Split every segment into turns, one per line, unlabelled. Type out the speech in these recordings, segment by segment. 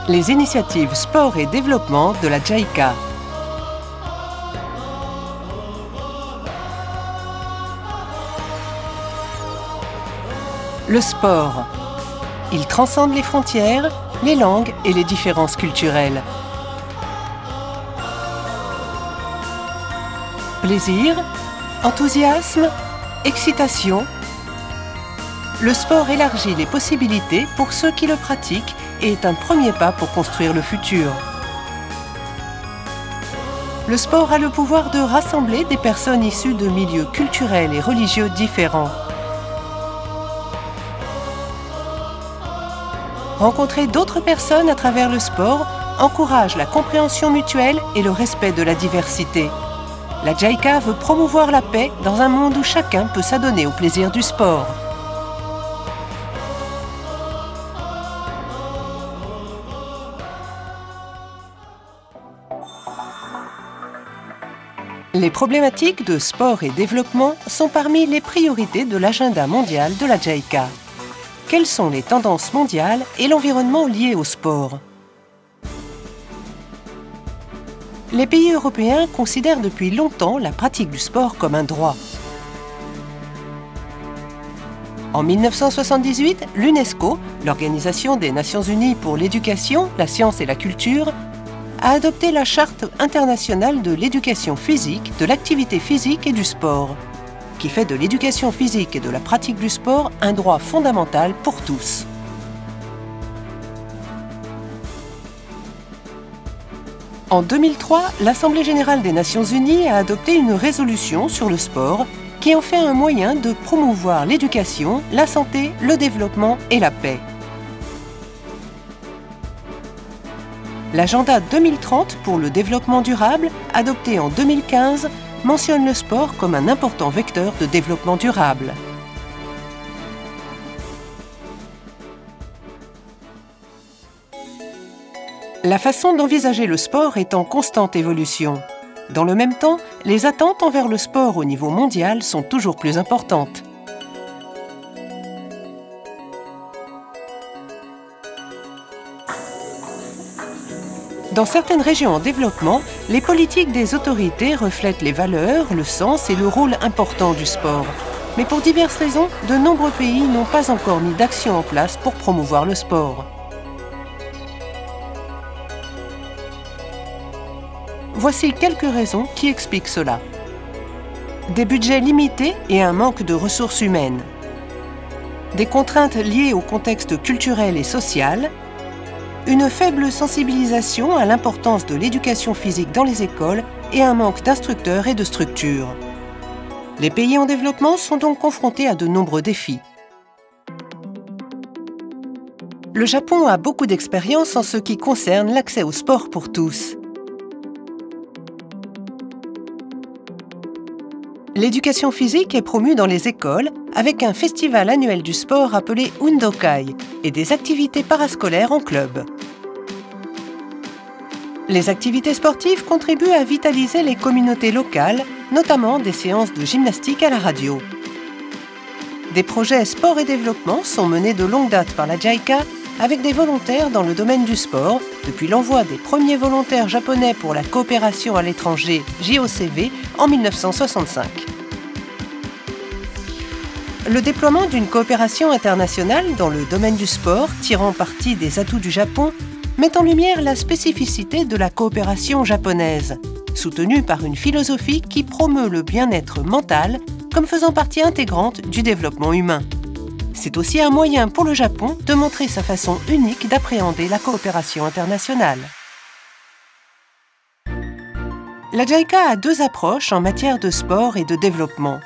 Les initiatives sport et développement de la JICA. Le sport. Il transcende les frontières, les langues et les différences culturelles. Plaisir, enthousiasme, excitation. Le sport élargit les possibilités pour ceux qui le pratiquent et est un premier pas pour construire le futur. Le sport a le pouvoir de rassembler des personnes issues de milieux culturels et religieux différents. Rencontrer d'autres personnes à travers le sport encourage la compréhension mutuelle et le respect de la diversité. La JICA veut promouvoir la paix dans un monde où chacun peut s'adonner au plaisir du sport. Les problématiques de sport et développement sont parmi les priorités de l'agenda mondial de la JICA. Quelles sont les tendances mondiales et l'environnement lié au sport? Les pays européens considèrent depuis longtemps la pratique du sport comme un droit. En 1978, l'UNESCO, l'Organisation des Nations Unies pour l'éducation, la science et la culture, a adopté la Charte internationale de l'éducation physique, de l'activité physique et du sport, qui fait de l'éducation physique et de la pratique du sport un droit fondamental pour tous. En 2003, l'Assemblée générale des Nations unies a adopté une résolution sur le sport qui en fait un moyen de promouvoir l'éducation, la santé, le développement et la paix. L'agenda 2030 pour le développement durable, adopté en 2015, mentionne le sport comme un important vecteur de développement durable. La façon d'envisager le sport est en constante évolution. Dans le même temps, les attentes envers le sport au niveau mondial sont toujours plus importantes. Dans certaines régions en développement, les politiques des autorités reflètent les valeurs, le sens et le rôle important du sport. Mais pour diverses raisons, de nombreux pays n'ont pas encore mis d'action en place pour promouvoir le sport. Voici quelques raisons qui expliquent cela. Des budgets limités et un manque de ressources humaines. Des contraintes liées au contexte culturel et social. Une faible sensibilisation à l'importance de l'éducation physique dans les écoles et un manque d'instructeurs et de structures. Les pays en développement sont donc confrontés à de nombreux défis. Le Japon a beaucoup d'expérience en ce qui concerne l'accès au sport pour tous. L'éducation physique est promue dans les écoles avec un festival annuel du sport appelé Undokai et des activités parascolaires en club. Les activités sportives contribuent à vitaliser les communautés locales, notamment des séances de gymnastique à la radio. Des projets sport et développement sont menés de longue date par la JICA avec des volontaires dans le domaine du sport, depuis l'envoi des premiers volontaires japonais pour la coopération à l'étranger JOCV en 1965. Le déploiement d'une coopération internationale dans le domaine du sport, tirant parti des atouts du Japon, met en lumière la spécificité de la coopération japonaise, soutenue par une philosophie qui promeut le bien-être mental comme faisant partie intégrante du développement humain. C'est aussi un moyen pour le Japon de montrer sa façon unique d'appréhender la coopération internationale. La JICA a deux approches en matière de sport et de développement.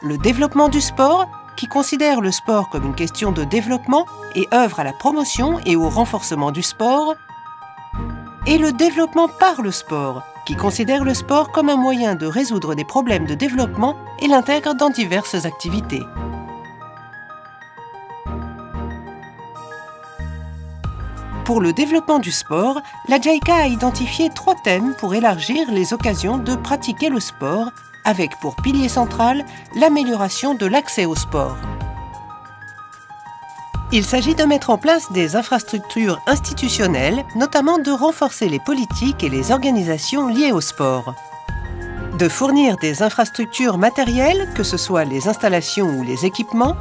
Le développement du sport, qui considère le sport comme une question de développement et œuvre à la promotion et au renforcement du sport, et le développement par le sport, qui considère le sport comme un moyen de résoudre des problèmes de développement et l'intègre dans diverses activités. Pour le développement du sport, la JICA a identifié 3 thèmes pour élargir les occasions de pratiquer le sport, avec pour pilier central l'amélioration de l'accès au sport. Il s'agit de mettre en place des infrastructures institutionnelles, notamment de renforcer les politiques et les organisations liées au sport. De fournir des infrastructures matérielles, que ce soit les installations ou les équipements,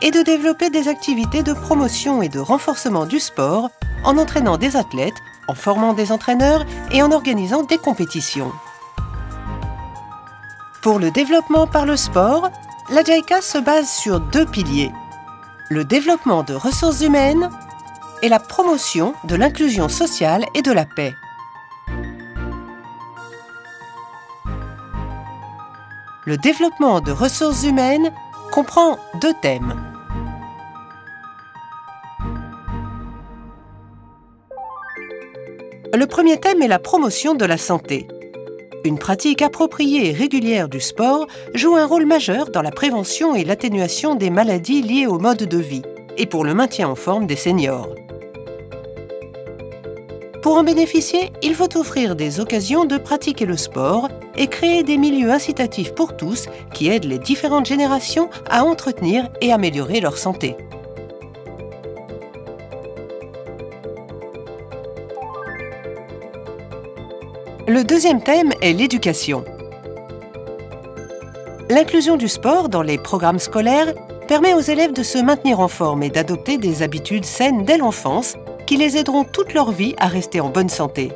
et de développer des activités de promotion et de renforcement du sport en entraînant des athlètes, en formant des entraîneurs et en organisant des compétitions. Pour le développement par le sport, la JICA se base sur 2 piliers: le développement de ressources humaines et la promotion de l'inclusion sociale et de la paix. Le développement de ressources humaines comprend 2 thèmes. Le premier thème est la promotion de la santé. Une pratique appropriée et régulière du sport joue un rôle majeur dans la prévention et l'atténuation des maladies liées au mode de vie et pour le maintien en forme des seniors. Pour en bénéficier, il faut offrir des occasions de pratiquer le sport et créer des milieux incitatifs pour tous qui aident les différentes générations à entretenir et améliorer leur santé. Le deuxième thème est l'éducation. L'inclusion du sport dans les programmes scolaires permet aux élèves de se maintenir en forme et d'adopter des habitudes saines dès l'enfance qui les aideront toute leur vie à rester en bonne santé.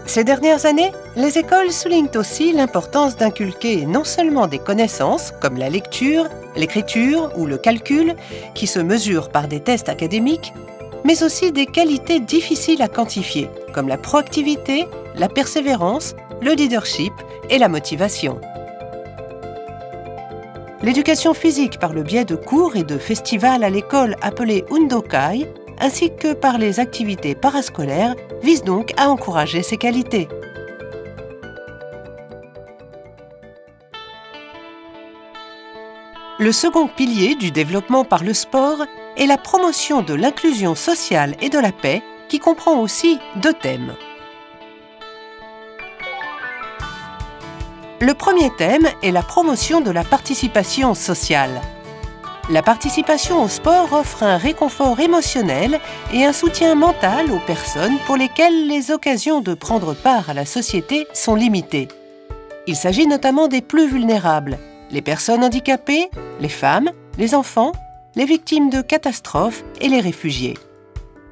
Ces dernières années, les écoles soulignent aussi l'importance d'inculquer non seulement des connaissances comme la lecture, l'écriture ou le calcul, qui se mesurent par des tests académiques, mais aussi des qualités difficiles à quantifier, comme la proactivité, la persévérance, le leadership et la motivation. L'éducation physique par le biais de cours et de festivals à l'école appelés Undokai, ainsi que par les activités parascolaires, vise donc à encourager ces qualités. Le second pilier du développement par le sport est la promotion de l'inclusion sociale et de la paix, qui comprend aussi 2 thèmes. Le premier thème est la promotion de la participation sociale. La participation au sport offre un réconfort émotionnel et un soutien mental aux personnes pour lesquelles les occasions de prendre part à la société sont limitées. Il s'agit notamment des plus vulnérables, les personnes handicapées, les femmes, les enfants, les victimes de catastrophes et les réfugiés.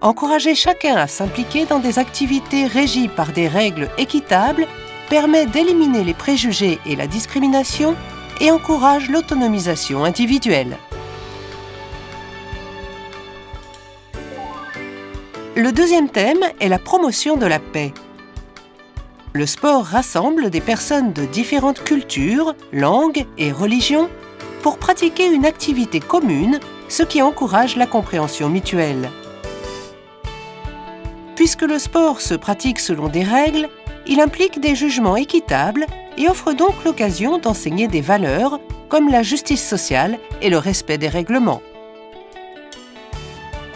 Encourager chacun à s'impliquer dans des activités régies par des règles équitables permet d'éliminer les préjugés et la discrimination et encourage l'autonomisation individuelle. Le deuxième thème est la promotion de la paix. Le sport rassemble des personnes de différentes cultures, langues et religions pour pratiquer une activité commune, ce qui encourage la compréhension mutuelle. Puisque le sport se pratique selon des règles, il implique des jugements équitables et offre donc l'occasion d'enseigner des valeurs comme la justice sociale et le respect des règlements.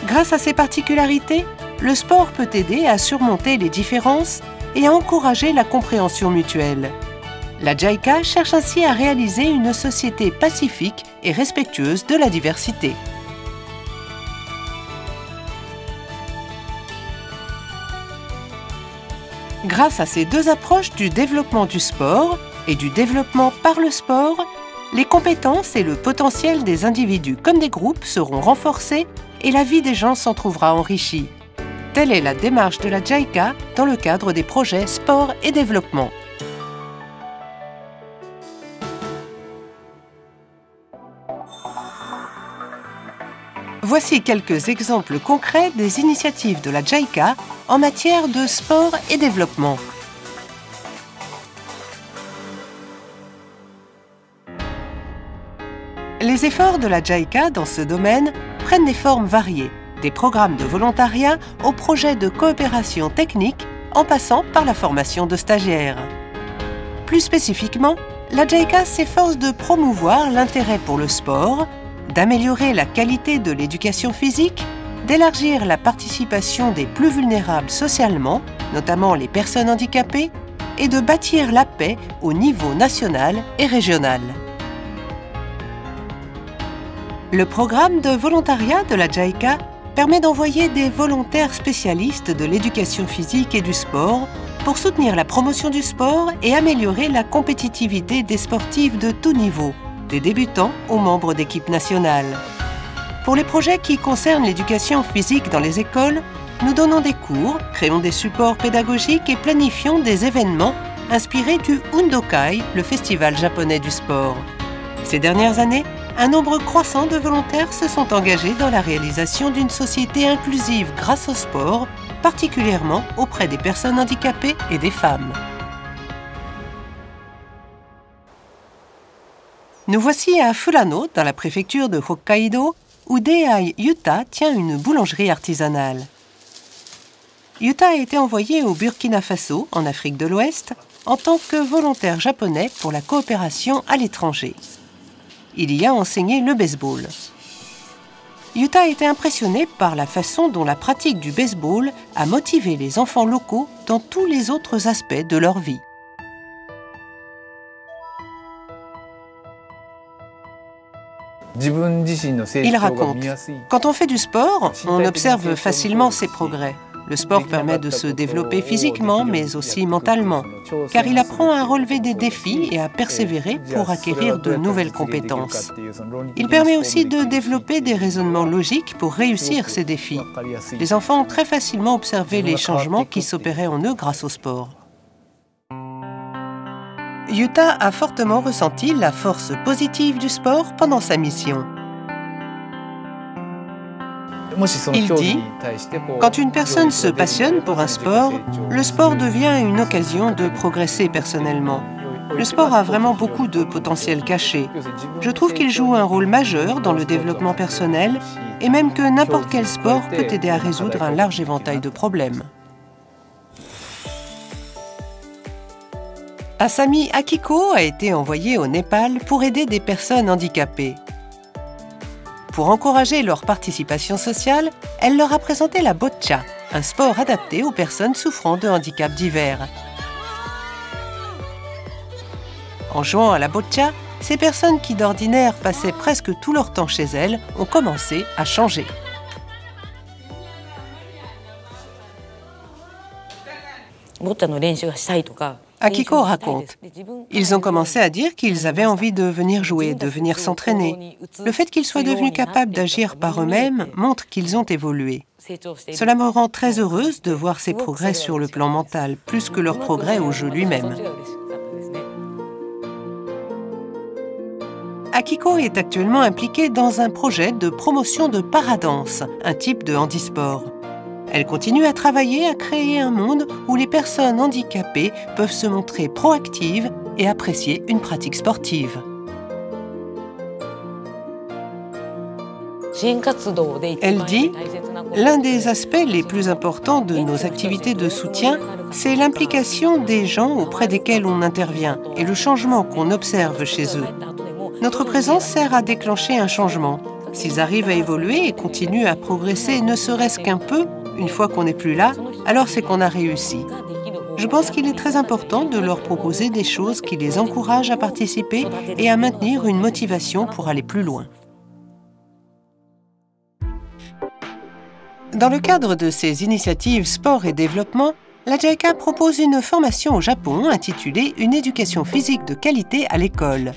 Grâce à ces particularités, le sport peut aider à surmonter les différences et à encourager la compréhension mutuelle. La JICA cherche ainsi à réaliser une société pacifique et respectueuse de la diversité. Grâce à ces 2 approches du développement du sport et du développement par le sport, les compétences et le potentiel des individus comme des groupes seront renforcés et la vie des gens s'en trouvera enrichie. Telle est la démarche de la JICA dans le cadre des projets sport et développement. Voici quelques exemples concrets des initiatives de la JICA en matière de sport et développement. Les efforts de la JICA dans ce domaine prennent des formes variées, des programmes de volontariat aux projets de coopération technique en passant par la formation de stagiaires. Plus spécifiquement, la JICA s'efforce de promouvoir l'intérêt pour le sport, d'améliorer la qualité de l'éducation physique, d'élargir la participation des plus vulnérables socialement, notamment les personnes handicapées, et de bâtir la paix au niveau national et régional. Le programme de volontariat de la JICA permet d'envoyer des volontaires spécialistes de l'éducation physique et du sport pour soutenir la promotion du sport et améliorer la compétitivité des sportifs de tout niveau, des débutants aux membres d'équipes nationales. Pour les projets qui concernent l'éducation physique dans les écoles, nous donnons des cours, créons des supports pédagogiques et planifions des événements inspirés du Undokai, le festival japonais du sport. Ces dernières années, un nombre croissant de volontaires se sont engagés dans la réalisation d'une société inclusive grâce au sport, particulièrement auprès des personnes handicapées et des femmes. Nous voici à Furano, dans la préfecture de Hokkaido, où Dei Yuta tient une boulangerie artisanale. Yuta a été envoyé au Burkina Faso, en Afrique de l'Ouest, en tant que volontaire japonais pour la coopération à l'étranger. Il y a enseigné le baseball. Yuta a été impressionné par la façon dont la pratique du baseball a motivé les enfants locaux dans tous les autres aspects de leur vie. Il raconte, « Quand on fait du sport, on observe facilement ses progrès. Le sport permet de se développer physiquement, mais aussi mentalement, car il apprend à relever des défis et à persévérer pour acquérir de nouvelles compétences. Il permet aussi de développer des raisonnements logiques pour réussir ces défis. Les enfants ont très facilement observé les changements qui s'opéraient en eux grâce au sport. » Yuta a fortement ressenti la force positive du sport pendant sa mission. Il dit, « Quand une personne se passionne pour un sport, le sport devient une occasion de progresser personnellement. Le sport a vraiment beaucoup de potentiel caché. Je trouve qu'il joue un rôle majeur dans le développement personnel et même que n'importe quel sport peut aider à résoudre un large éventail de problèmes. » Asami Akiko a été envoyée au Népal pour aider des personnes handicapées. Pour encourager leur participation sociale, elle leur a présenté la boccia, un sport adapté aux personnes souffrant de handicaps divers. En jouant à la boccia, ces personnes qui d'ordinaire passaient presque tout leur temps chez elles ont commencé à changer. Akiko raconte, « Ils ont commencé à dire qu'ils avaient envie de venir jouer, de venir s'entraîner. Le fait qu'ils soient devenus capables d'agir par eux-mêmes montre qu'ils ont évolué. Cela me rend très heureuse de voir ces progrès sur le plan mental, plus que leur progrès au jeu lui-même. » Akiko est actuellement impliquée dans un projet de promotion de paradanse, un type de handisport. Elle continue à travailler à créer un monde où les personnes handicapées peuvent se montrer proactives et apprécier une pratique sportive. Elle dit, « L'un des aspects les plus importants de nos activités de soutien, c'est l'implication des gens auprès desquels on intervient et le changement qu'on observe chez eux. Notre présence sert à déclencher un changement. S'ils arrivent à évoluer et continuent à progresser ne serait-ce qu'un peu, une fois qu'on n'est plus là, alors c'est qu'on a réussi. Je pense qu'il est très important de leur proposer des choses qui les encouragent à participer et à maintenir une motivation pour aller plus loin. » Dans le cadre de ces initiatives sport et développement, la JICA propose une formation au Japon intitulée « Une éducation physique de qualité à l'école ».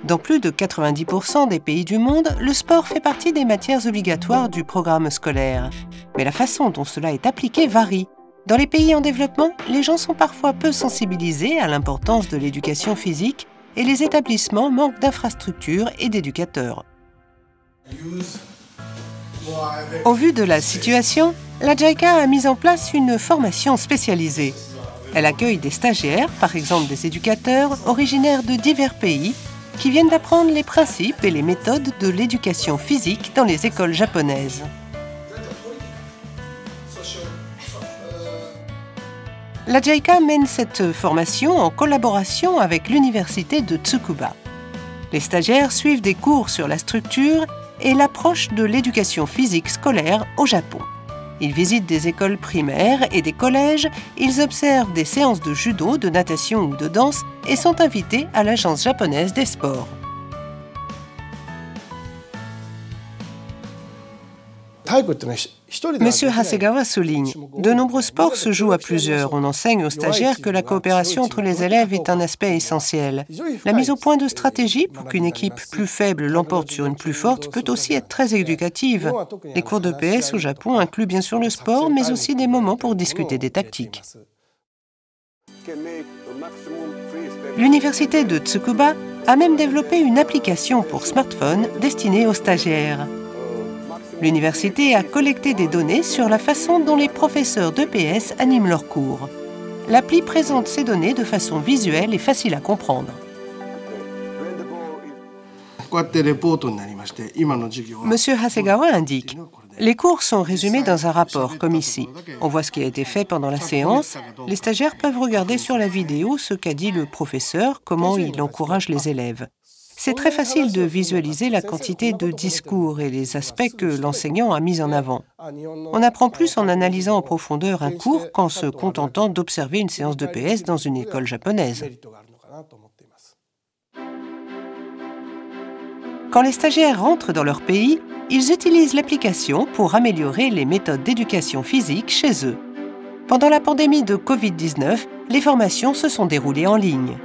Dans plus de 90% des pays du monde, le sport fait partie des matières obligatoires du programme scolaire. Mais la façon dont cela est appliqué varie. Dans les pays en développement, les gens sont parfois peu sensibilisés à l'importance de l'éducation physique et les établissements manquent d'infrastructures et d'éducateurs. Au vu de la situation, la JICA a mis en place une formation spécialisée. Elle accueille des stagiaires, par exemple des éducateurs, originaires de divers pays, qui viennent d'apprendre les principes et les méthodes de l'éducation physique dans les écoles japonaises. La JICA mène cette formation en collaboration avec l'université de Tsukuba. Les stagiaires suivent des cours sur la structure et l'approche de l'éducation physique scolaire au Japon. Ils visitent des écoles primaires et des collèges, ils observent des séances de judo, de natation ou de danse et sont invités à l'Agence japonaise des sports. Monsieur Hasegawa souligne, de nombreux sports se jouent à plusieurs. On enseigne aux stagiaires que la coopération entre les élèves est un aspect essentiel. La mise au point de stratégies pour qu'une équipe plus faible l'emporte sur une plus forte peut aussi être très éducative. Les cours de PS au Japon incluent bien sûr le sport, mais aussi des moments pour discuter des tactiques. L'université de Tsukuba a même développé une application pour smartphone destinée aux stagiaires. L'université a collecté des données sur la façon dont les professeurs d'EPS animent leurs cours. L'appli présente ces données de façon visuelle et facile à comprendre. Monsieur Hasegawa indique, les cours sont résumés dans un rapport, comme ici. On voit ce qui a été fait pendant la séance. Les stagiaires peuvent regarder sur la vidéo ce qu'a dit le professeur, comment il encourage les élèves. C'est très facile de visualiser la quantité de discours et les aspects que l'enseignant a mis en avant. On apprend plus en analysant en profondeur un cours qu'en se contentant d'observer une séance de PS dans une école japonaise. Quand les stagiaires rentrent dans leur pays, ils utilisent l'application pour améliorer les méthodes d'éducation physique chez eux. Pendant la pandémie de Covid-19, les formations se sont déroulées en ligne.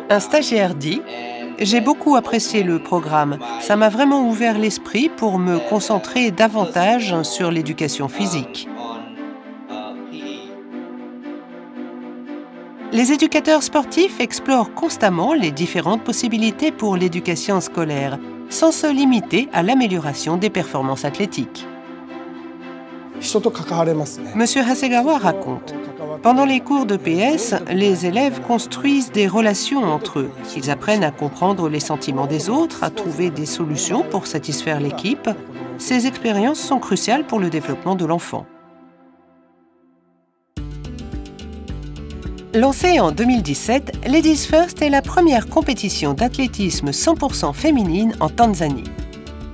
Un stagiaire dit « J'ai beaucoup apprécié le programme. Ça m'a vraiment ouvert l'esprit pour me concentrer davantage sur l'éducation physique. » Les éducateurs sportifs explorent constamment les différentes possibilités pour l'éducation scolaire, sans se limiter à l'amélioration des performances athlétiques. Monsieur Hasegawa raconte, pendant les cours de PS, les élèves construisent des relations entre eux. Ils apprennent à comprendre les sentiments des autres, à trouver des solutions pour satisfaire l'équipe. Ces expériences sont cruciales pour le développement de l'enfant. Lancée en 2017, Ladies First est la première compétition d'athlétisme 100% féminine en Tanzanie.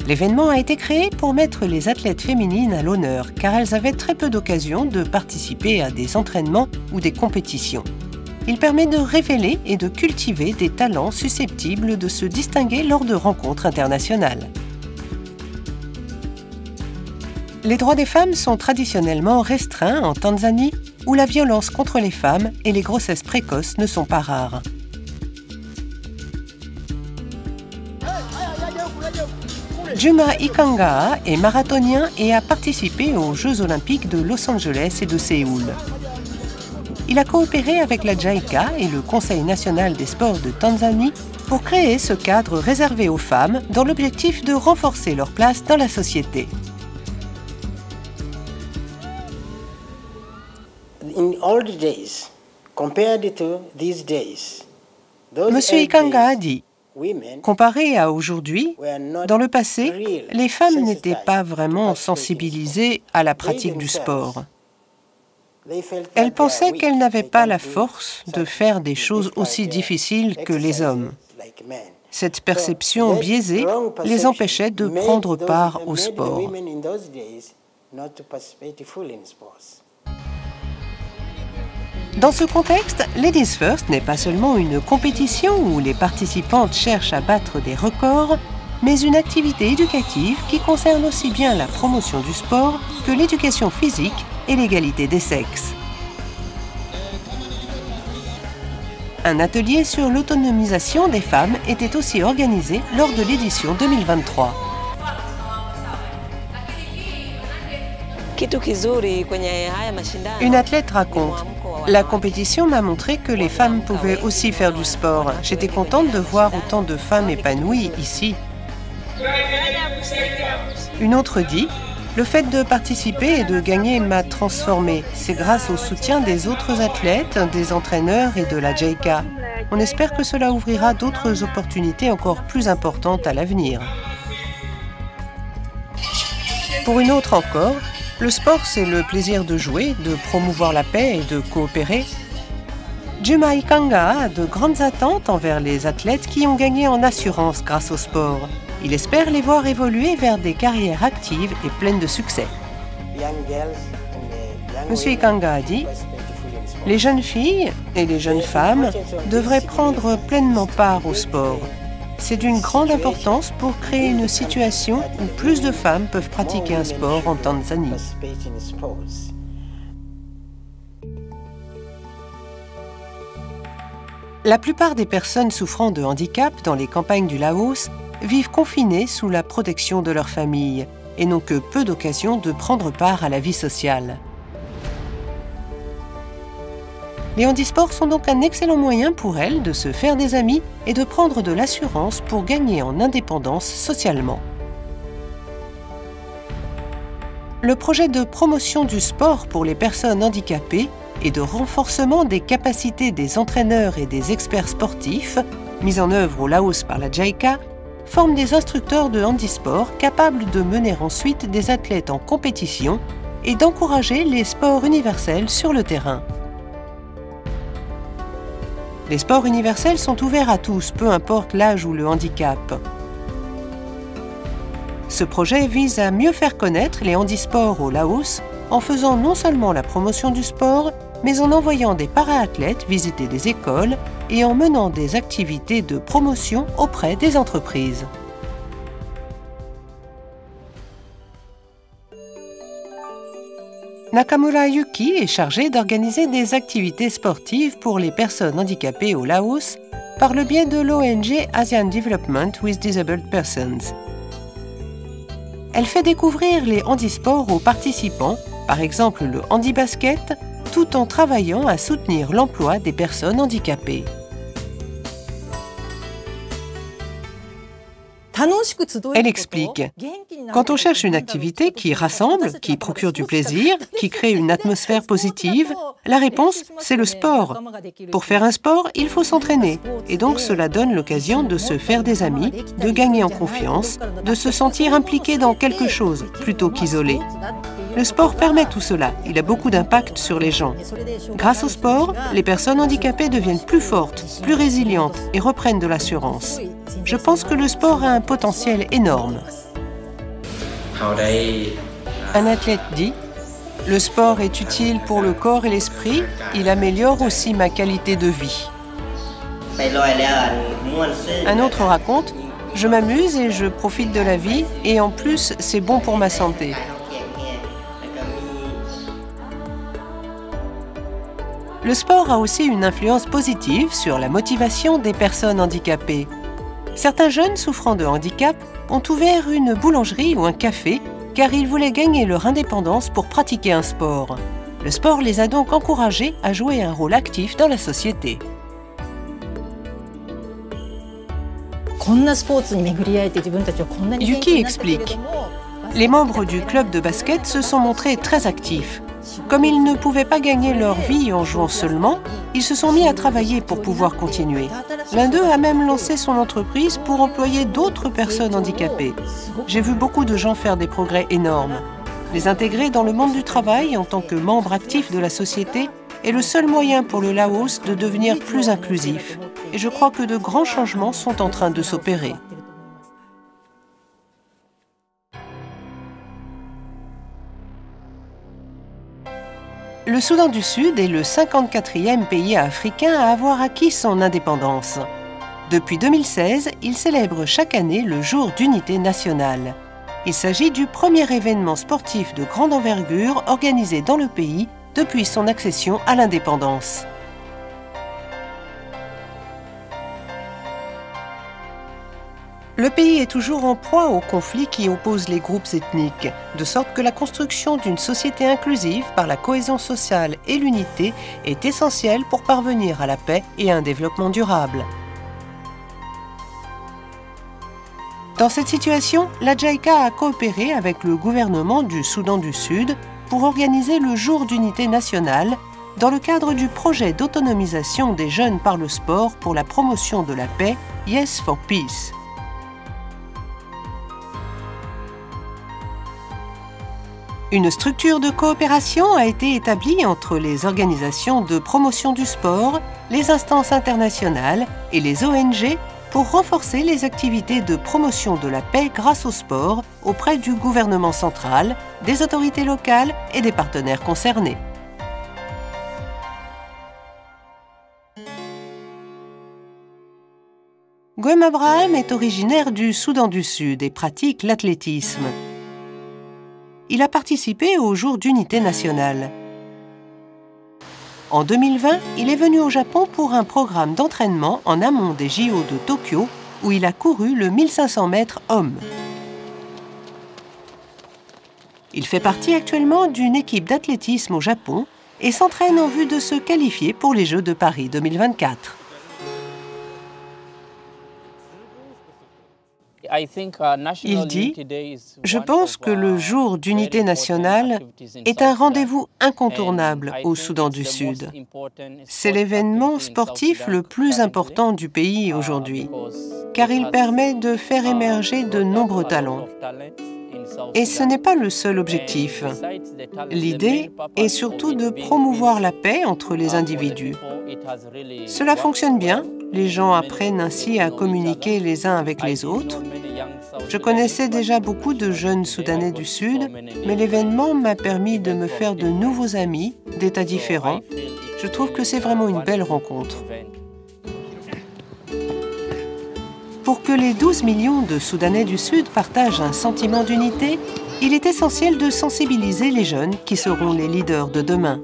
L'événement a été créé pour mettre les athlètes féminines à l'honneur, car elles avaient très peu d'occasions de participer à des entraînements ou des compétitions. Il permet de révéler et de cultiver des talents susceptibles de se distinguer lors de rencontres internationales. Les droits des femmes sont traditionnellement restreints en Tanzanie, où la violence contre les femmes et les grossesses précoces ne sont pas rares. Juma Ikangaa est marathonien et a participé aux Jeux olympiques de Los Angeles et de Séoul. Il a coopéré avec la JICA et le Conseil national des sports de Tanzanie pour créer ce cadre réservé aux femmes dans l'objectif de renforcer leur place dans la société. Monsieur Ikangaa a dit, comparé à aujourd'hui, dans le passé, les femmes n'étaient pas vraiment sensibilisées à la pratique du sport. Elles pensaient qu'elles n'avaient pas la force de faire des choses aussi difficiles que les hommes. Cette perception biaisée les empêchait de prendre part au sport. Dans ce contexte, Ladies First n'est pas seulement une compétition où les participantes cherchent à battre des records, mais une activité éducative qui concerne aussi bien la promotion du sport que l'éducation physique et l'égalité des sexes. Un atelier sur l'autonomisation des femmes était aussi organisé lors de l'édition 2023. Une athlète raconte, « La compétition m'a montré que les femmes pouvaient aussi faire du sport. J'étais contente de voir autant de femmes épanouies ici. » Une autre dit, « Le fait de participer et de gagner m'a transformée. C'est grâce au soutien des autres athlètes, des entraîneurs et de la JICA. On espère que cela ouvrira d'autres opportunités encore plus importantes à l'avenir. » Pour une autre encore, le sport, c'est le plaisir de jouer, de promouvoir la paix et de coopérer. Juma Ikangaa a de grandes attentes envers les athlètes qui ont gagné en assurance grâce au sport. Il espère les voir évoluer vers des carrières actives et pleines de succès. Monsieur Ikangaa a dit, « Les jeunes filles et les jeunes femmes devraient prendre pleinement part au sport. C'est d'une grande importance pour créer une situation où plus de femmes peuvent pratiquer un sport en Tanzanie. La plupart des personnes souffrant de handicap dans les campagnes du Laos vivent confinées sous la protection de leur famille et n'ont que peu d'occasions de prendre part à la vie sociale. Les handisports sont donc un excellent moyen pour elles de se faire des amis et de prendre de l'assurance pour gagner en indépendance socialement. Le projet de promotion du sport pour les personnes handicapées et de renforcement des capacités des entraîneurs et des experts sportifs, mis en œuvre au Laos par la JICA, forme des instructeurs de handisport capables de mener ensuite des athlètes en compétition et d'encourager les sports universels sur le terrain. Les sports universels sont ouverts à tous, peu importe l'âge ou le handicap. Ce projet vise à mieux faire connaître les handisports au Laos en faisant non seulement la promotion du sport, mais en envoyant des para-athlètes visiter des écoles et en menant des activités de promotion auprès des entreprises. Nakamura Yuki est chargé d'organiser des activités sportives pour les personnes handicapées au Laos par le biais de l'ONG Asian Development with Disabled Persons. Elle fait découvrir les handisports aux participants, par exemple le handibasket, tout en travaillant à soutenir l'emploi des personnes handicapées. Elle explique « Quand on cherche une activité qui rassemble, qui procure du plaisir, qui crée une atmosphère positive, la réponse, c'est le sport. Pour faire un sport, il faut s'entraîner. Et donc cela donne l'occasion de se faire des amis, de gagner en confiance, de se sentir impliqué dans quelque chose plutôt qu'isolé. Le sport permet tout cela, il a beaucoup d'impact sur les gens. Grâce au sport, les personnes handicapées deviennent plus fortes, plus résilientes et reprennent de l'assurance. Je pense que le sport a un potentiel énorme. » Un athlète dit « Le sport est utile pour le corps et l'esprit, il améliore aussi ma qualité de vie. » Un autre raconte « Je m'amuse et je profite de la vie et en plus c'est bon pour ma santé. » Le sport a aussi une influence positive sur la motivation des personnes handicapées. Certains jeunes souffrant de handicap ont ouvert une boulangerie ou un café car ils voulaient gagner leur indépendance pour pratiquer un sport. Le sport les a donc encouragés à jouer un rôle actif dans la société. Yuki explique « Les membres du club de basket se sont montrés très actifs. Comme ils ne pouvaient pas gagner leur vie en jouant seulement, ils se sont mis à travailler pour pouvoir continuer. L'un d'eux a même lancé son entreprise pour employer d'autres personnes handicapées. J'ai vu beaucoup de gens faire des progrès énormes. Les intégrer dans le monde du travail en tant que membres actifs de la société est le seul moyen pour le Laos de devenir plus inclusif. Et je crois que de grands changements sont en train de s'opérer. Le Soudan du Sud est le 54e pays africain à avoir acquis son indépendance. Depuis 2016, il célèbre chaque année le Jour d'unité nationale. Il s'agit du premier événement sportif de grande envergure organisé dans le pays depuis son accession à l'indépendance. Le pays est toujours en proie aux conflits qui opposent les groupes ethniques, de sorte que la construction d'une société inclusive par la cohésion sociale et l'unité est essentielle pour parvenir à la paix et à un développement durable. Dans cette situation, la JICA a coopéré avec le gouvernement du Soudan du Sud pour organiser le Jour d'unité nationale dans le cadre du projet d'autonomisation des jeunes par le sport pour la promotion de la paix Yes for Peace. Une structure de coopération a été établie entre les organisations de promotion du sport, les instances internationales et les ONG pour renforcer les activités de promotion de la paix grâce au sport auprès du gouvernement central, des autorités locales et des partenaires concernés. Guem Abraham est originaire du Soudan du Sud et pratique l'athlétisme. Il a participé aux Jours d'unité nationale. En 2020, il est venu au Japon pour un programme d'entraînement en amont des JO de Tokyo, où il a couru le 1500 mètres hommes. Il fait partie actuellement d'une équipe d'athlétisme au Japon et s'entraîne en vue de se qualifier pour les Jeux de Paris 2024. Il dit « Je pense que le jour d'unité nationale est un rendez-vous incontournable au Soudan du Sud. C'est l'événement sportif le plus important du pays aujourd'hui, car il permet de faire émerger de nombreux talents. Et ce n'est pas le seul objectif. L'idée est surtout de promouvoir la paix entre les individus. Cela fonctionne bien, les gens apprennent ainsi à communiquer les uns avec les autres. Je connaissais déjà beaucoup de jeunes Soudanais du Sud, mais l'événement m'a permis de me faire de nouveaux amis d'États différents. Je trouve que c'est vraiment une belle rencontre. Pour que les 12 millions de Soudanais du Sud partagent un sentiment d'unité, il est essentiel de sensibiliser les jeunes qui seront les leaders de demain.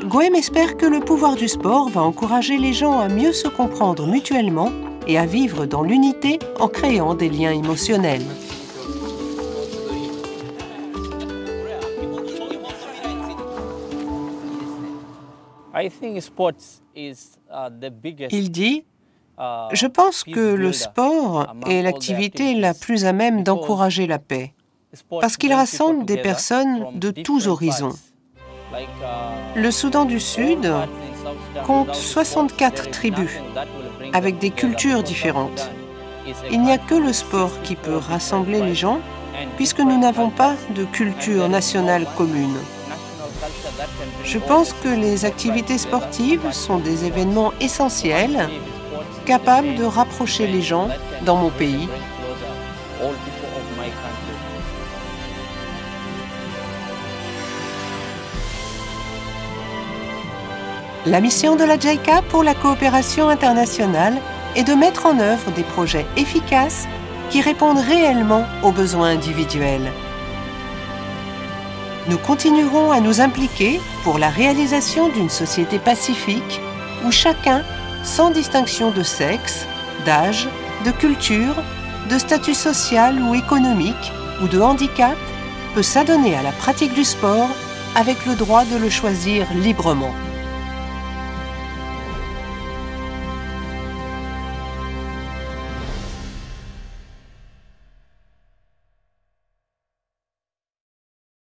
Guem espère que le pouvoir du sport va encourager les gens à mieux se comprendre mutuellement et à vivre dans l'unité en créant des liens émotionnels. Il dit « Je pense que le sport est l'activité la plus à même d'encourager la paix, parce qu'il rassemble des personnes de tous horizons. Le Soudan du Sud compte 64 tribus, avec des cultures différentes. Il n'y a que le sport qui peut rassembler les gens, puisque nous n'avons pas de culture nationale commune. Je pense que les activités sportives sont des événements essentiels, capables de rapprocher les gens dans mon pays. La mission de la JICA pour la coopération internationale est de mettre en œuvre des projets efficaces qui répondent réellement aux besoins individuels. Nous continuerons à nous impliquer pour la réalisation d'une société pacifique où chacun, sans distinction de sexe, d'âge, de culture, de statut social ou économique ou de handicap, peut s'adonner à la pratique du sport avec le droit de le choisir librement.